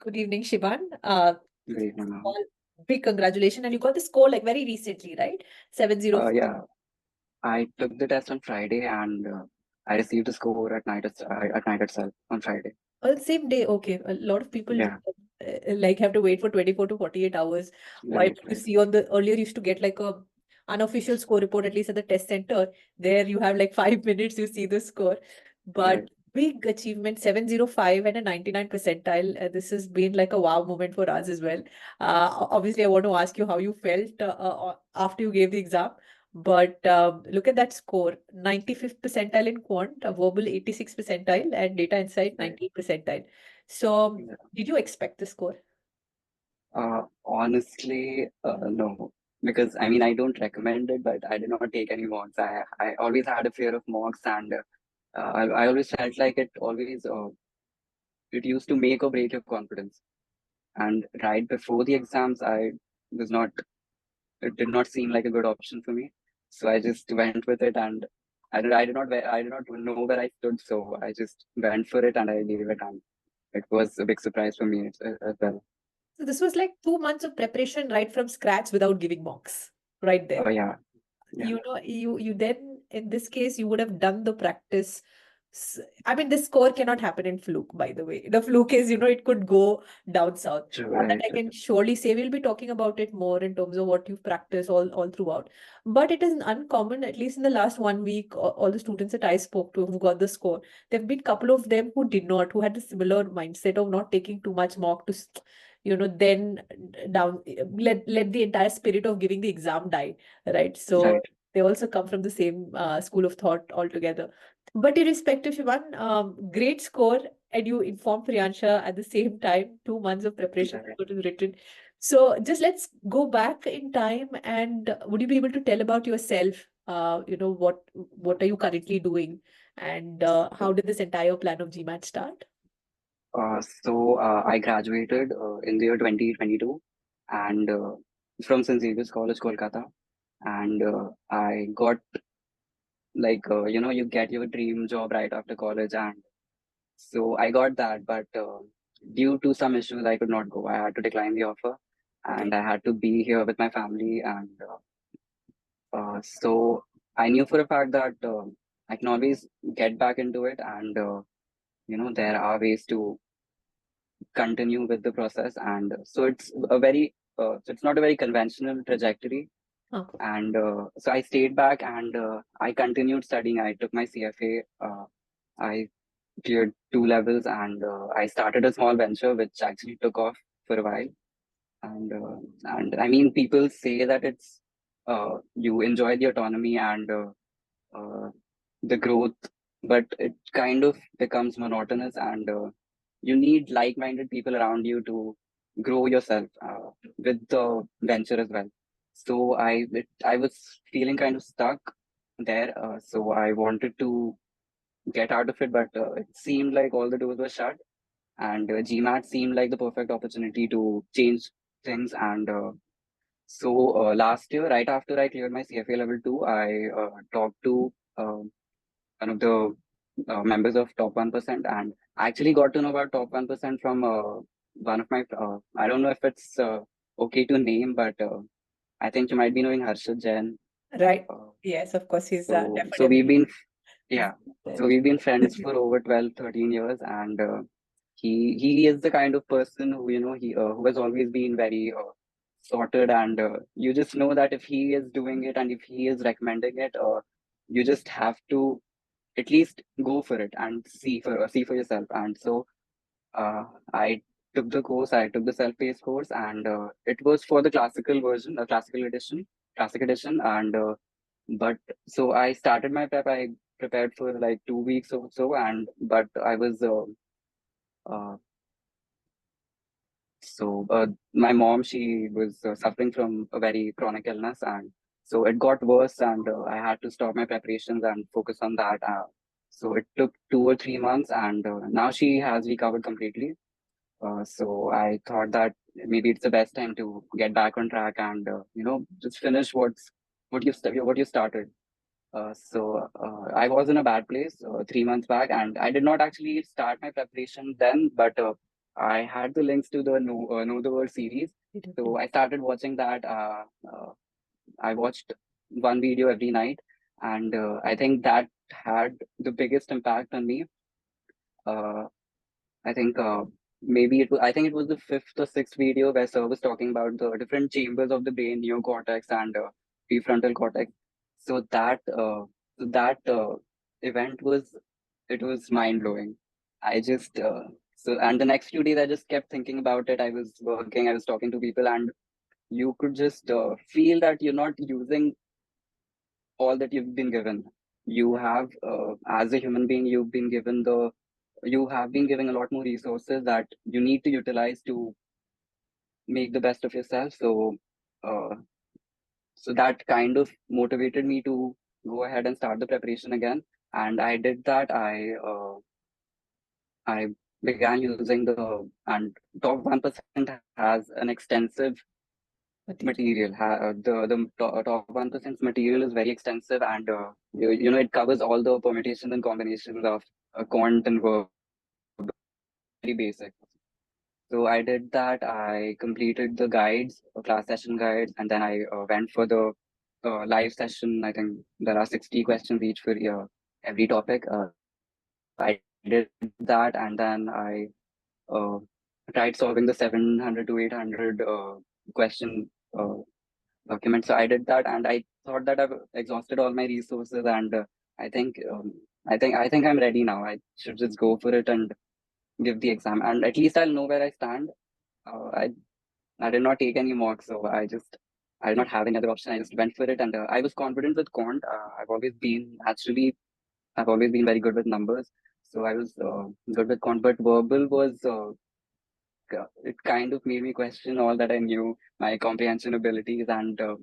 Good evening, Shiban. Good evening, ma'am. All big congratulations. And you got the score like very recently, right? 705. Yeah, I took the test on Friday and I received the score at night itself on Friday. Oh, same day. Okay. A lot of people Yeah, like have to wait for 24 to 48 hours. While right, you right, see on the earlier used to get like a unofficial score report, at least at the test center. There you have like 5 minutes, you see the score. But right. big achievement, 705 and a 99 percentile. This has been like a wow moment for us as well. Obviously, I want to ask you how you felt after you gave the exam. But look at that score, 95th percentile in quant, a verbal 86th percentile, and data insight Right. 90th percentile. So, Yeah. did you expect the score? Honestly, no, because I mean I don't recommend it, but I did not take any mocks. I always had a fear of mocks, and I always felt like it used to make or break your confidence. And right before the exams, I was not. It did not seem like a good option for me. So I just went with it, and I did not know where I stood. So I just went for it and I gave it, and it was a big surprise for me as well. So, this was like 2 months of preparation right from scratch without giving mocks, right there. Oh yeah, yeah, You then in this case you would have done the practice. I mean, this score cannot happen in fluke, by the way. The fluke is, it could go down south. true, That right, I can surely say. We'll be talking about it more in terms of what you've practiced all throughout. But it is uncommon, at least in the last 1 week, all the students that I spoke to who got the score, there have been a couple of them who did not, who had a similar mindset of not taking too much mock to, then down, let the entire spirit of giving the exam die, right? So right. they also come from the same school of thought altogether. But irrespective, Shivan, great score, and you informed Priyansha at the same time, 2 months of preparation Right. before it was written. So just let's go back in time, and would you be able to tell about yourself? What are you currently doing, and how So, did this entire plan of GMAT start? I graduated in the year 2022, and from St. Xavier's College, Kolkata, and I got you get your dream job right after college, and so I got that, but due to some issues, I could not go. I had to decline the offer, Okay. and I had to be here with my family. And so I knew for a fact that I can always get back into it, and there are ways to continue with the process. And so it's not a very conventional trajectory. Huh. And so I stayed back, and I continued studying. I took my CFA. I cleared 2 levels, and I started a small venture which actually took off for a while. And I mean, people say that it's you enjoy the autonomy and uh, the growth, but it kind of becomes monotonous, and you need like-minded people around you to grow yourself with the venture as well. So I was feeling kind of stuck there, so I wanted to get out of it, but it seemed like all the doors were shut, and GMAT seemed like the perfect opportunity to change things. And last year, right after I cleared my CFA level 2, I talked to one of the members of top 1%, and I actually got to know about top 1% from one of my, I don't know if it's okay to name, but I think you might be knowing Harshad Jain. Right. Uh, Yes, of course, he's so definitely. we've been, yeah, so we've been friends for over 12, 13 years, and he is the kind of person who, who has always been very sorted, and you just know that if he is doing it and if he is recommending it, you just have to at least go for it and see for yourself. And so I took the course. I took the self-paced course, and it was for the classical version, classic edition. And but so I started my prep. I prepared for like 2 weeks or so, and but I was uh, my mom, she was suffering from a very chronic illness, and so it got worse, and I had to stop my preparations and focus on that. So it took 2 or 3 months, and now she has recovered completely. So I thought that maybe it's the best time to get back on track and just finish what you started. I was in a bad place 3 months back, and I did not actually start my preparation then, but I had the links to the Know the Word series, so I started watching that. I watched one video every night, and I think that had the biggest impact on me. Uh, I think maybe it was. I think it was the fifth or sixth video where Sir was talking about the different chambers of the brain, neocortex and prefrontal cortex. So that event was, it was mind blowing. I just and the next few days I just kept thinking about it. I was working, I was talking to people, and you could just feel that you're not using all that you've been given. You have, as a human being, you have been given a lot more resources that you need to utilize to make the best of yourself. Uh, so that kind of motivated me to go ahead and start the preparation again. And I did that. I began using and top 1% has an extensive material. Top 1% material is very extensive, and you know, it covers all the permutations and combinations of quant and verbal, very basic. So I did that. I completed the guides, class session guides, and then I went for the live session. I think there are 60 questions each for every topic. I did that, and then I uh, tried solving the 700 to 800 question uh, document. So I did that, and I thought that I've exhausted all my resources, and I think I think I'm ready now. I should just go for it and give the exam, and at least I'll know where I stand. Uh, I I did not take any mocks, so I did not have any other option. I just went for it, and I was confident with quant. I've always been very good with numbers, so I was good with quant. But verbal was it kind of made me question all that I knew, my comprehension abilities, and uh,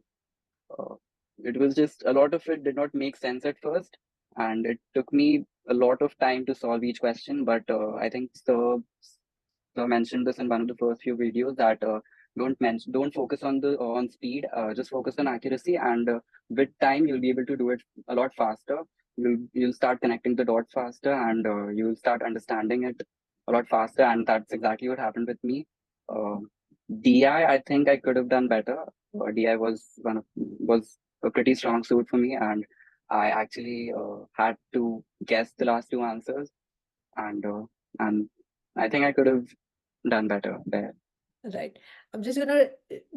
it was just a lot of it did not make sense at first, and it took me a lot of time to solve each question. But I think so I mentioned this in one of the first few videos that don't focus on the on speed, just focus on accuracy, and with time you'll be able to do it a lot faster. You'll start connecting the dots faster, and you'll start understanding it a lot faster, and that's exactly what happened with me. Uh, I think I could have done better. DI was a pretty strong suit for me, and I actually had to guess the last two answers, and I think I could have done better there. Right. I'm just gonna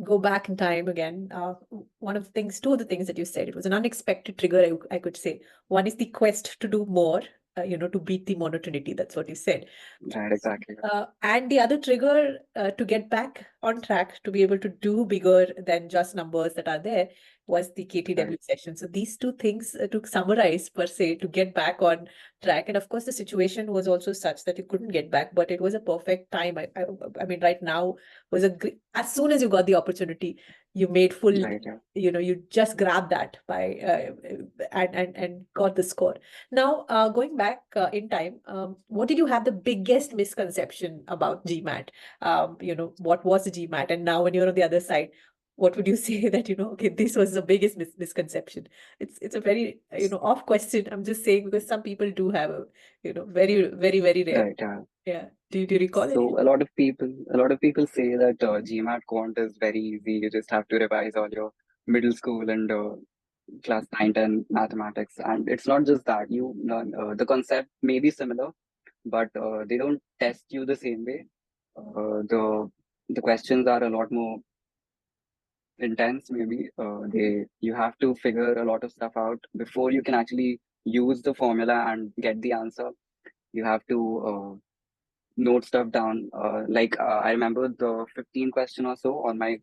go back in time again. Two of the things that you said, it was an unexpected trigger, I could say. One is the quest to do more, to beat the monotonity. That's what you said. Right, exactly. And the other trigger to get back on track, to be able to do bigger than just numbers that are there, was the KTW Right, session. So these two things to summarize per se to get back on track. And of course, the situation was also such that you couldn't get back, but it was a perfect time. I mean, right now was as soon as you got the opportunity, you made full, right, yeah. you just grabbed that by and got the score. Now, going back in time, what did you have the biggest misconception about GMAT? What was the GMAT? And now when you're on the other side, what would you say that, okay, this was the biggest misconception? It's a very, off question. I'm just saying because some people do have a, very, very, very rare. Right, yeah. Yeah. Do you recall any? So a lot of people say that GMAT quant is very easy. You just have to revise all your middle school and class 9, 10 mathematics, and it's not just that. You learn the concept may be similar, but they don't test you the same way. The questions are a lot more intense. Maybe they you have to figure a lot of stuff out before you can actually use the formula and get the answer. You have to note stuff down. I remember the 15 question or so on my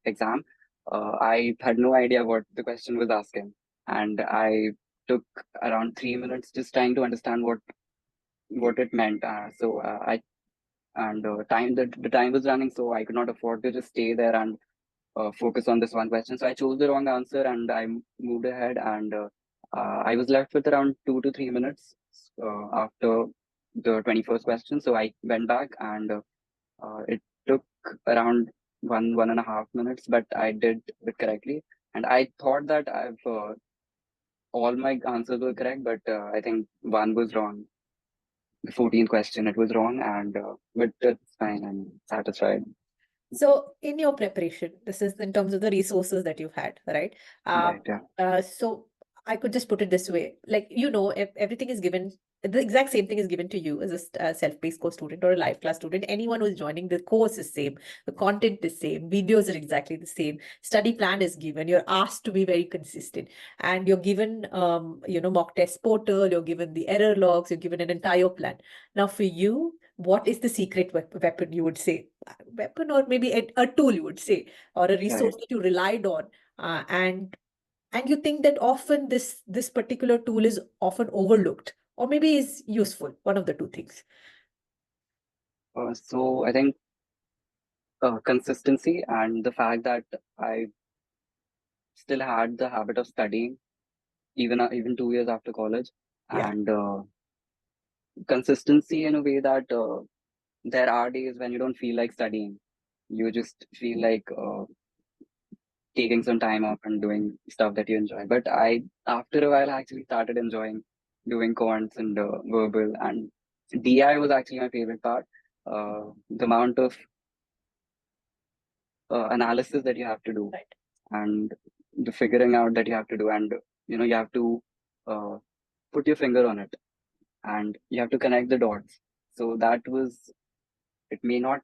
exam. I had no idea what the question was asking, and I took around 3 minutes just trying to understand what it meant. I and time the time was running, so I could not afford to just stay there and focus on this one question. So I chose the wrong answer, and I moved ahead, and I was left with around 2 to 3 minutes after the 21st question. So I went back, and it took around 1.5 minutes, but I did it correctly. And I thought that I've all my answers were correct, but I think one was wrong. the 14th question it was wrong, and but it's fine. I'm satisfied. So in your preparation, this is in terms of the resources that you've had, right? Right, yeah. So I could just put it this way, like, if everything is given, the exact same thing is given to you as a self-paced course student or a live class student. Anyone who's joining, the course is same, the content is same, videos are exactly the same, study plan is given. You're asked to be very consistent, and you're given, mock test portal, you're given the error logs, you're given an entire plan. Now, for you, what is the secret weapon, you would say? Weapon, or maybe a tool, you would say, or a resource Right. that you relied on, and you think that often this particular tool is often overlooked, or maybe is useful, one of the two things. So I think consistency and the fact that I still had the habit of studying even 2 years after college, Yeah. and consistency in a way that there are days when you don't feel like studying. You just feel like taking some time off and doing stuff that you enjoy. But I, after a while, actually started enjoying doing quants and verbal, and DI was actually my favorite part. The amount of analysis that you have to do, Right. and the figuring out that you have to do, and you have to uh, put your finger on it, and you have to connect the dots. So that was, it may not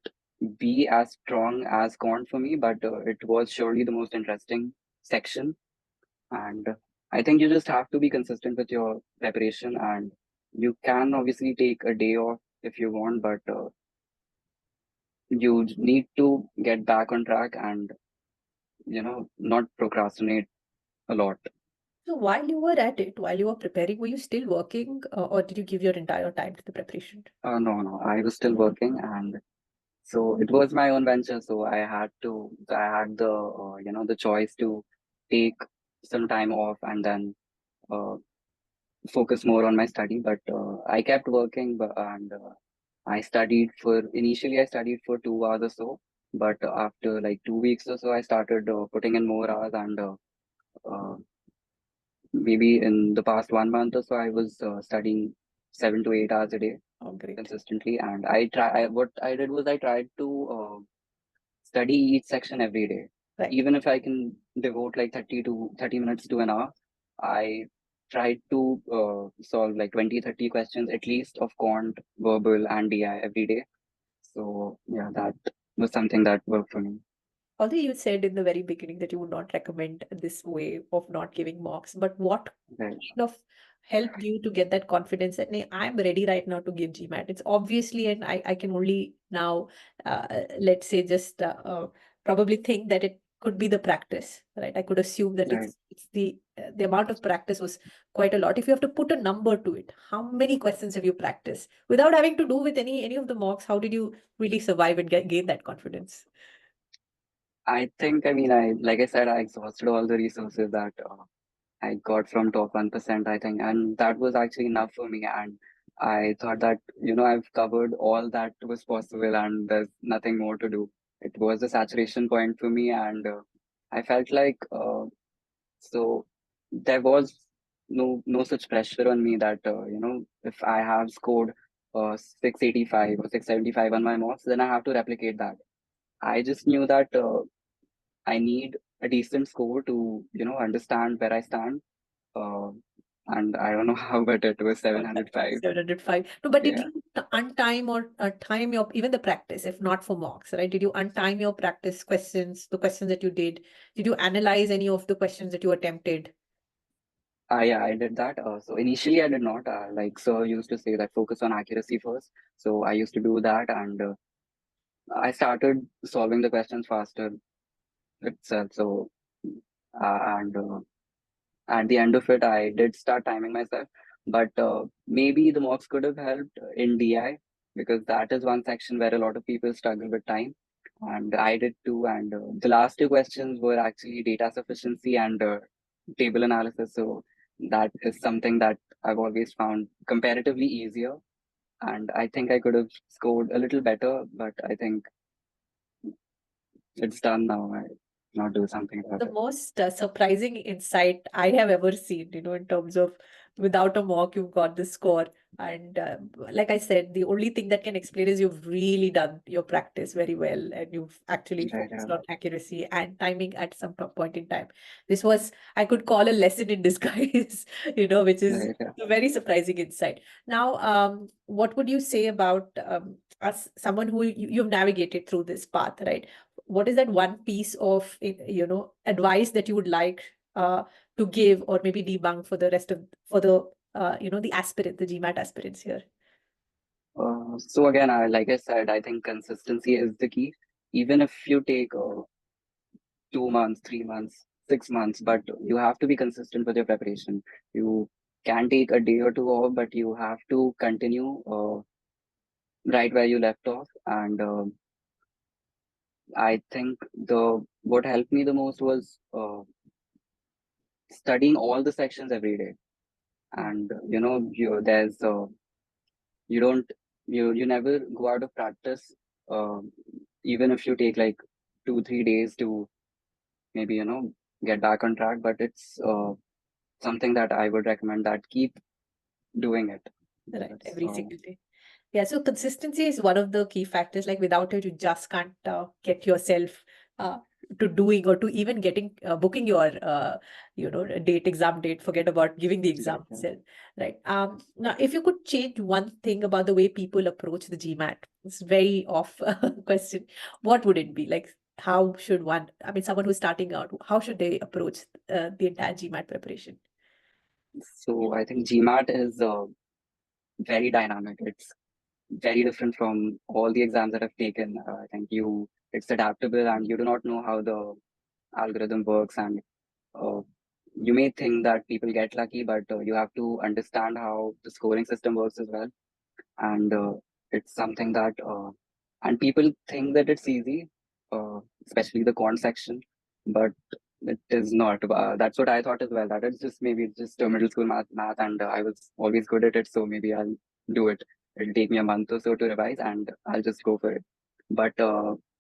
be as strong as Quant for me, but it was surely the most interesting section. And I think you just have to be consistent with your preparation, and you can obviously take a day off if you want, but you need to get back on track and not procrastinate a lot. So while you were at it, while you were preparing, were you still working, or did you give your entire time to the preparation? No, I was still working, and so it was my own venture. So I had the the choice to take some time off and then uh, focus more on my study. But I kept working, and initially I studied for 2 hours or so. But after like 2 weeks or so, I started putting in more hours, and uh, maybe in the past 1 month or so, I was studying 7 to 8 hours a day Oh, great. consistently. And what I did was I tried to study each section every day. Right. Even if I can devote like 30 minutes to an hour, I tried to solve like 20, 30 questions at least of quant, verbal, and DI every day. So yeah, that was something that worked for me. Although you said in the very beginning that you would not recommend this way of not giving mocks, but what Right, kind of helped you to get that confidence that, "Nay, I'm ready right now to give GMAT"? It's obviously, and I can only now, let's say, just probably think that it could be the practice, right? I could assume that right. it's the amount of practice was quite a lot. If you have to put a number to it, how many questions have you practiced without having to do with any of the mocks? How did you really survive and gain that confidence? I think, I mean, like I said, I exhausted all the resources that I got from top 1%, I think, and that was actually enough for me. And I thought that, I've covered all that was possible and there's nothing more to do. It was a saturation point for me, and I felt like, so there was no such pressure on me that, if I have scored 685 or 675 on my mocks, then I have to replicate that. I just knew that I need a decent score to, understand where I stand. Uh, and I don't know how, but it was Oh, that 705. 705. No, but did Yeah. you untime or time your even the practice, if not for mocks, right? Did you untime your practice questions, the questions that you did? Did you analyze any of the questions that you attempted? Yeah, I did that. So initially I did not. Like sir used to say that focus on accuracy first. So I used to do that, and I started solving the questions faster itself. So and at the end of it, I did start timing myself. But maybe the mocks could have helped in DI, because that is one section where a lot of people struggle with time. And I did too. And the last two questions were actually data sufficiency and table analysis. So that is something that I've always found comparatively easier. And I think I could have scored a little better, but I think it's done now. I not do something about The it. most surprising insight I have ever seen, in terms of without a mock, you've got the score. And like I said, the only thing that can explain is you've really done your practice very well and you've actually Right, focused on accuracy and timing at some point in time. This was, I could call a lesson in disguise, which is right, a very surprising insight. Now, what would you say about us, someone who you've navigated through this path, right? What is that one piece of, advice that you would like to give or maybe debunk for the rest of, for the aspirant, the GMAT aspirants here? So again, like I said, I think consistency is the key. Even if you take 2 months, 3 months, 6 months, but you have to be consistent with your preparation. You can take a day or two off, but you have to continue right where you left off. And I think the what helped me the most was studying all the sections every day. And there's you don't you never go out of practice, uh, even if you take like 2 3 days to maybe get back on track. But it's something that I would recommend, that keep doing it. Right, That's every single day. Yeah, so consistency is one of the key factors. Like without it, you just can't get yourself uh, to doing or to even getting booking your exam date. Forget about giving the exam right. Yeah. itself, right? Now, if you could change one thing about the way people approach the GMAT, it's very off question. What would it be? Like, how should one? I mean, someone who's starting out, how should they approach the entire GMAT preparation? So I think GMAT is very dynamic. It's very different from all the exams that I've taken. I think it's adaptable, and you do not know how the algorithm works. And uh, you may think that people get lucky, but you have to understand how the scoring system works as well. And it's something that and people think that it's easy, especially the quant section, but it is not. That's what I thought as well, that it's just a middle school math, and I was always good at it, so maybe I'll do it. It'll take me a month or so to revise, and I'll just go for it. But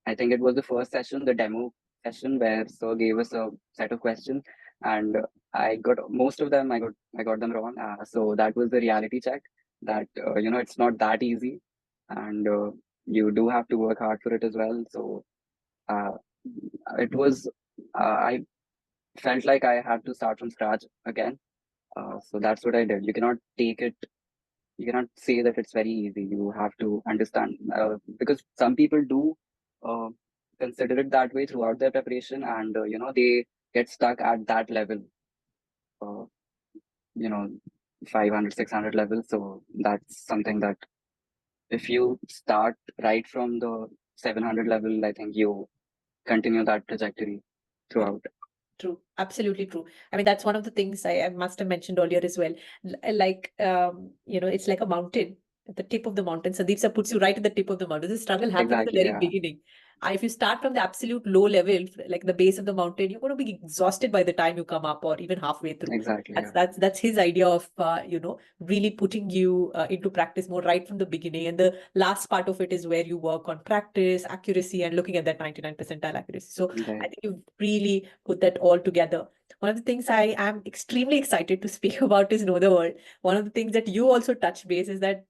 I think it was the first session, the demo session, where sir gave us a set of questions, and I got most of them. I got them wrong. So that was the reality check, that it's not that easy, and you do have to work hard for it as well. So uh, it was I felt like I had to start from scratch again. So that's what I did. You cannot say that it's very easy. You have to understand, because some people do uh, consider it that way throughout their preparation, and they get stuck at that level, uh, you know 500, 600 level. So that's something that if you start right from the 700 level, I think you continue that trajectory throughout. True, absolutely true. I mean, that's one of the things I must have mentioned earlier as well. Like, it's like a mountain, at the tip of the mountain. Sandeep sir puts you right at the tip of the mountain. The struggle happens at the Exactly. very Yeah. beginning. If you start from the absolute low level, like the base of the mountain, you're going to be exhausted by the time you come up or even halfway through. Exactly. That's Yeah. that's that's his idea of really putting you into practice more right from the beginning. And the last part of it is where you work on practice, accuracy, and looking at that 99th percentile accuracy. So I Right. think you've really put that all together. One of the things I am extremely excited to speak about is Know the World. One of the things that you also touch base is that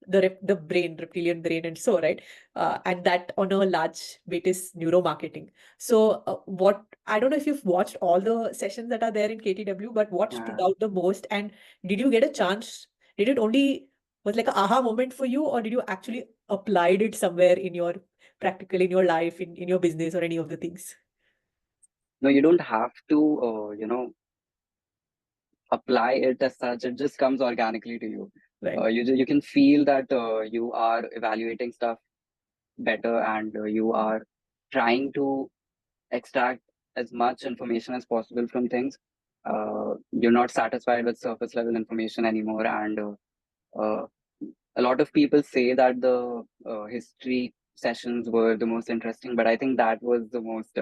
the brain, reptilian brain, and so right, and that on a large bit is neuromarketing. So, what I don't know if you've watched all the sessions that are there in KTW, but what stood Yeah. out the most, and did you get a chance? Did it only was like an aha moment for you, or did you actually applied it somewhere in your practical in your life, in your business, or any of the things? No, you don't have to, apply it as such. It just comes organically to you. Right. You can feel that you are evaluating stuff better, and you are trying to extract as much information as possible from things. You're not satisfied with surface level information anymore, and uh, a lot of people say that the history sessions were the most interesting, but I think that was the most.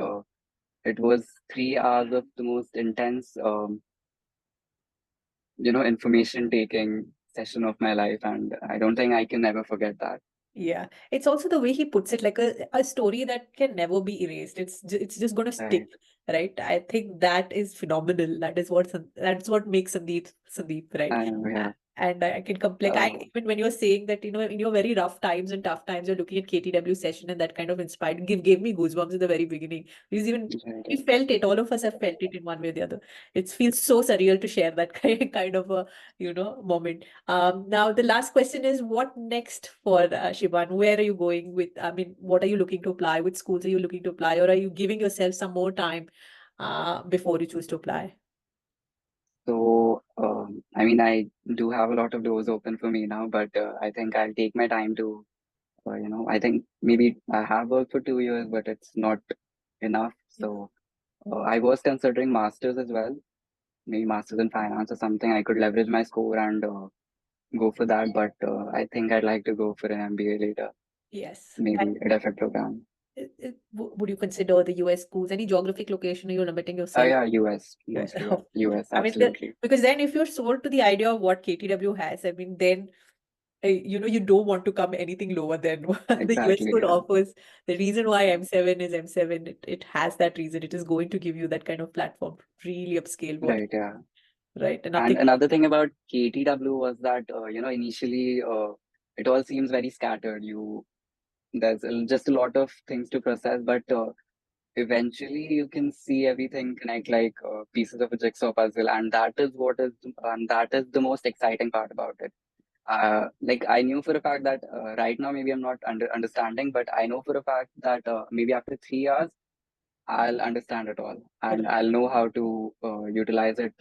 It was 3 hours of the most intense, information taking session of my life, and I don't think I can ever forget that. Yeah, it's also the way he puts it, like a story that can never be erased. It's just going to stick, Right. right? I think that is phenomenal. That's what makes Sandeep, right? I know. Yeah. And I can like I even when you're saying that, in your very rough times and tough times, you're looking at KTW session, and that kind of inspired gave me goosebumps in the very beginning. Because even we felt it, all of us have felt it in one way or the other. It feels so surreal to share that kind of a moment. Now the last question is, what next for Shiban? Where are you going with? I mean, what are you looking to apply? Which schools are you looking to apply, or are you giving yourself some more time before you choose to apply? So, I mean, I do have a lot of doors open for me now, but I think I'll take my time to, I think maybe I have worked for 2 years, but it's not enough. So, I was considering masters as well, maybe masters in finance or something. I could leverage my score and go for that, but I think I'd like to go for an MBA later, Yes. maybe a different program. Would you consider the US schools? Any geographic location, are you limiting Oh yourself? yeah, US Yeah. mostly. Yeah, US, I mean, absolutely. because then if you're sold to the idea of what KTW has, I mean, then you don't want to come anything lower than what the US Exactly. school Yeah. offers. The reason why M7 is M7, it has that reason. It is going to give you that kind of platform, really upscale what, Right. Yeah. right? And And nothing. another thing about KTW was that initially it all seems very scattered. There's just a lot of things to process, but eventually you can see everything connect like pieces of a jigsaw puzzle, and that is the most exciting part about it. Like I knew for a fact that right now maybe I'm not understanding, but I know for a fact that maybe after 3 hours I'll understand it all and I'll know how to utilize it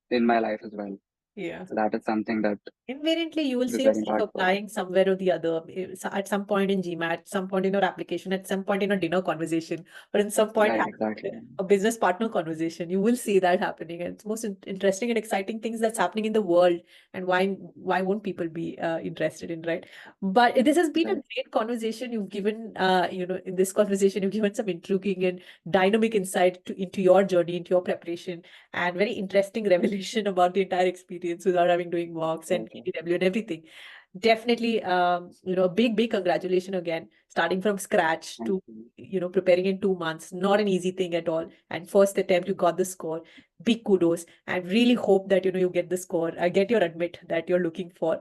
in my life as well. Yeah. So that is something that Invariantly, you will was see very yourself impactful. applying somewhere or the other, at some point in GMAT, some point in your application, at some point in a dinner conversation, or in some point Right, having exactly. a business partner conversation. You will see that happening, and it's most interesting and exciting things that's happening in the world. And why won't people be interested in, right? But this has been a Right. great conversation. You've given, in this conversation, you've given some intriguing and dynamic insight into your journey, into your preparation, and very interesting revelation about the entire experience without having doing mocks and Okay. KTW and everything. Definitely, a big congratulations again, starting from scratch Thank to, you. preparing in 2 months. Not an easy thing at all. And first attempt, you got the score. Big kudos. And really hope that, you get the score, get your admit that you're looking for.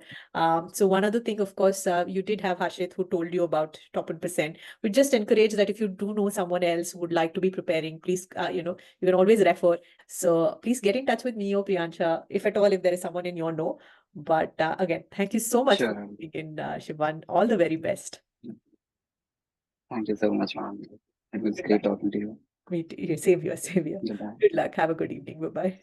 So one other thing, of course, you did have Harshit who told you about top 1%. We just encourage that if you do know someone else who would like to be preparing, please, you can always refer. So please get in touch with me or Priyansha, if at all, if there is someone in your know. But again, thank you so much for Sure. being in, Shivan. All the very best. Thank you so much, ma'am. It was Good great luck. talking to you. Same here, same here. Goodbye. Good luck. Have a good evening. Bye bye.